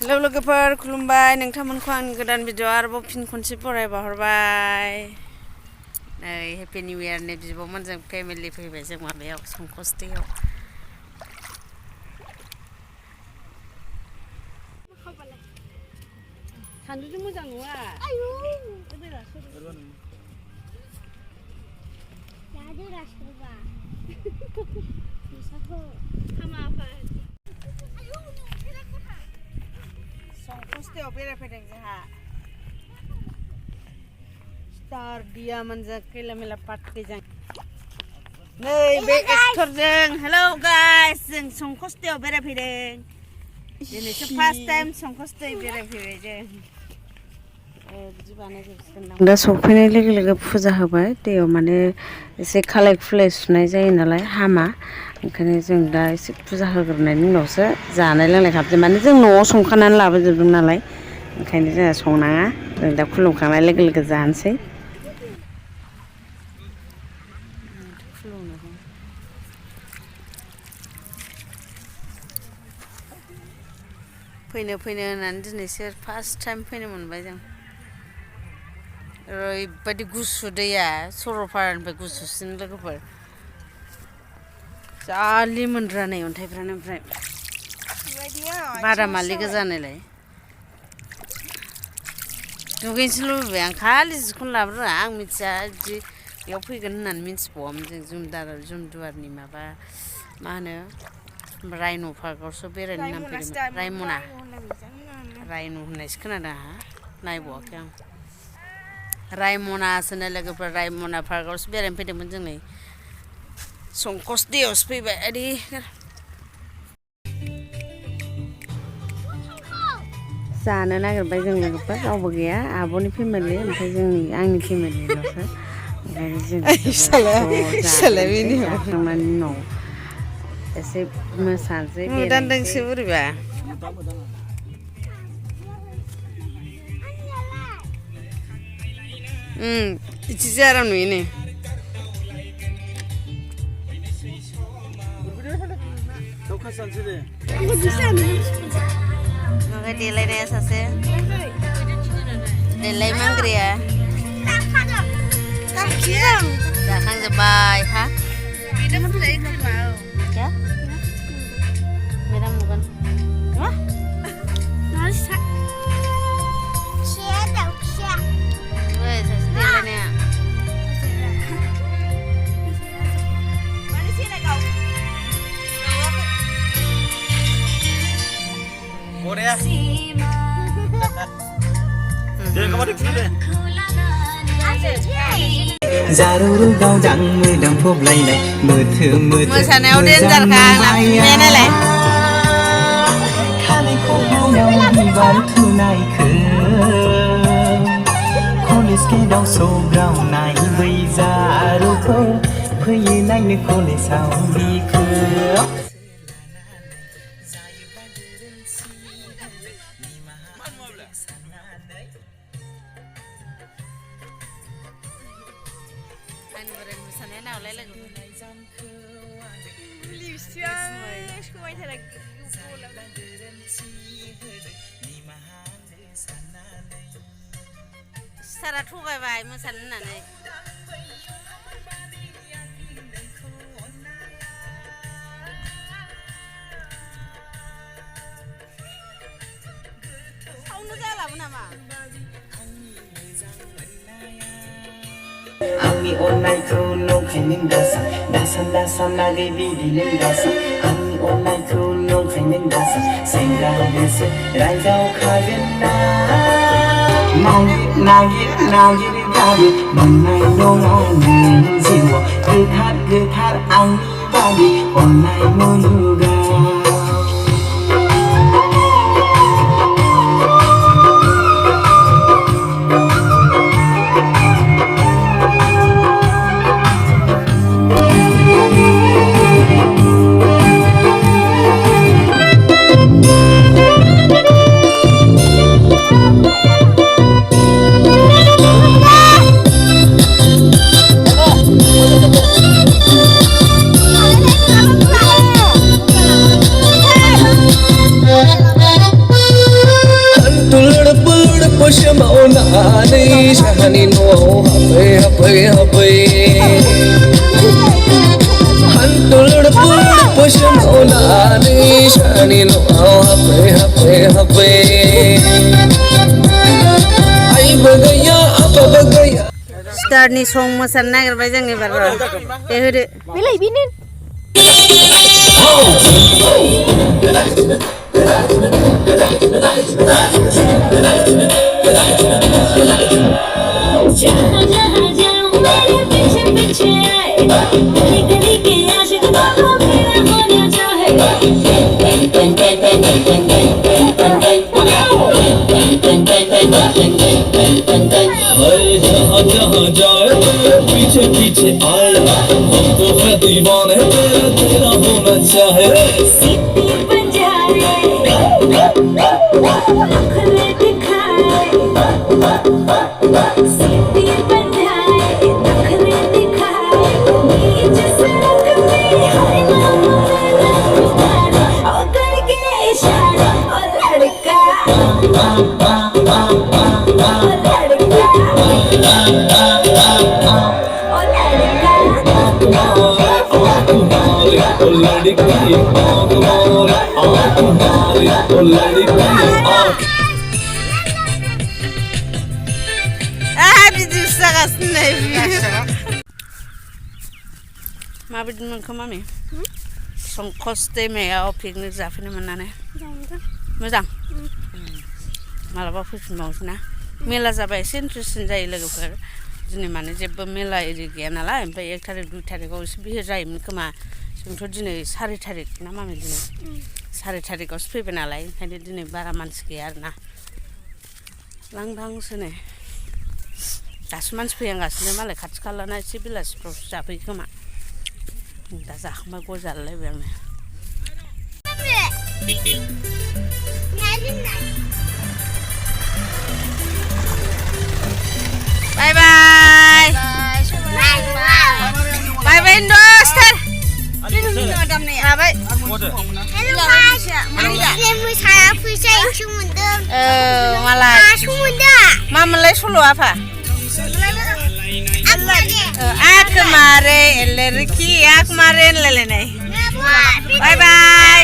लोगोफोर खुलुमबाय नोंथांमोनखौ आंनि गोदान भिडिअ आरोबाव फिन खनसे बरायबा हरबाय नै हेपि निउ इयारनि बिब'मोनजों फेमिलि फैबाय जों माबायाव संकस दैयाव सानदुंजों मोजां नङा आयु संकस दैयाव बेरायफैदों जोंहा स्टार दियामोनजों खैला मेला पार्टिजों नै बे एक्टरजों हेलौ गाइस जों संकस दैयाव बेरायफैदों दिनैसो फार्स्ट टाइम संकस दै बेरायफैबाय जों दा सफैनाय लोगो लोगो फुजा होबाय दैयाव माने एसे खालाय खुलाय सुनाय जायो नालाय हामा ओंखायनो जों दा एसे फुजा होग्रोनायनि उनावसो जानाय लोंनाय खालामसै माने जों न'आव संखानानै लाबोजोबदों नालाय ओंखायनो जोंहा संनाङा जों दा खुलुमखांनाय लोगो लोगो जानोसै फैनो होननानै दिनैसो फार्स्ट टाइम फैनो मोनबाय जों ओरैबायदि गुसु दैया सरलपारानिफ्राय गुसुसिन लोगोफोर जा लिमोनद्रा नै अन्थाइफ्रानो ओमफ्राय बादामालि गोजानायलाय दुगैनोसो लुबैबाय आं खालि जिखौनो लाबोरोङा आं मिथिया बिदि बेयाव फैगोन होननानै मिन्थिबावामोन जों जुमदुवारनि माबा मा होनो रायन' पार्कआवसो बेरायनो होननानै फैदोंमोन रायन' होननायसो खोनादों आंहा नायबावाखै आं रायमनासो होनो लोगोफोर रायमना पार्कआवसो बेरायनो फैदोंमोन जों नै संकस दैयावसो फैबाय आदि जानो नागिरबाय जों लोगोफोर रावबो गैया आब'नि फेमिलि ओमफ्राय आंनि फेमिलिल'सो ओंखायनो जों जाखांनायनि उनाव एसे मोसानोसै बेरायनोसै बोरैबा इदिसो आराम नुयो नै माबा देलायनाया सासे देलाय मांग्रिया जाखांजोब्बाय हा मेदाम नुगोन मोसानायाव देन्जारखा आंना फुनाया नालाय कलेज गेटआव सौग्रावनाय बै जारुफोर फैयो नायनो कलेजाव बिखौ सारा थगायबाय मोसानो होननानै सावनो जालाबो नामा आंनि अननायखौ नंखाय नों दासान नागै बिदि नों दासान आंनि अननायखौ नंखाय नों दासान सेंग्रा गोसो रायदावखागोन ना नागिरगाबो मोननाय नङा नों जिउआव गोथार आंनि बागै अननाय मुलुगाव shani no hapai Hantul pur pusham olani shani no hapai Ai bagaya apa bagaya Star ni song mosan nagirbay जों एबार दे होदो बेलाय बिनो जहाँ जाए पीछे पीछे आए हम तो है दीवाने तेरा होना चाहे माबायदि मोनखो मामि संकस दैमायाव पिकनिक जाफैनो मोननानै मोजां मालाबा फैफिनबावनोसै ना मेला जाबा एसे इन्ट्रेस्टिं जायो लोगोफोर दिनै माने जेबो मेला एरि गैया नालाय ओमफ्राय 1 तारिख 2 तारिखआव एसे बिहिर जायोमोन खोमा जोंथ' दिनै 4 तारिख ना मामि दिनै 4 तारिखआवसो फैबाय नालाय ओंखायनो दिनै बारा मानसि गैया आरोना लांदांसो नै दासो मानसि फैहांगासिनो मालाय खाथि खालाना एसे बेलासिफ्रावसो जाफैयो खोमा दा जाखांबा गय जालायलायबाय आङो बाय बाय बाय बाय दोस्तर मा मोनलाय सल' आफा आख मारे एलरखि आख मारे होनलायलायनाय बाय बाय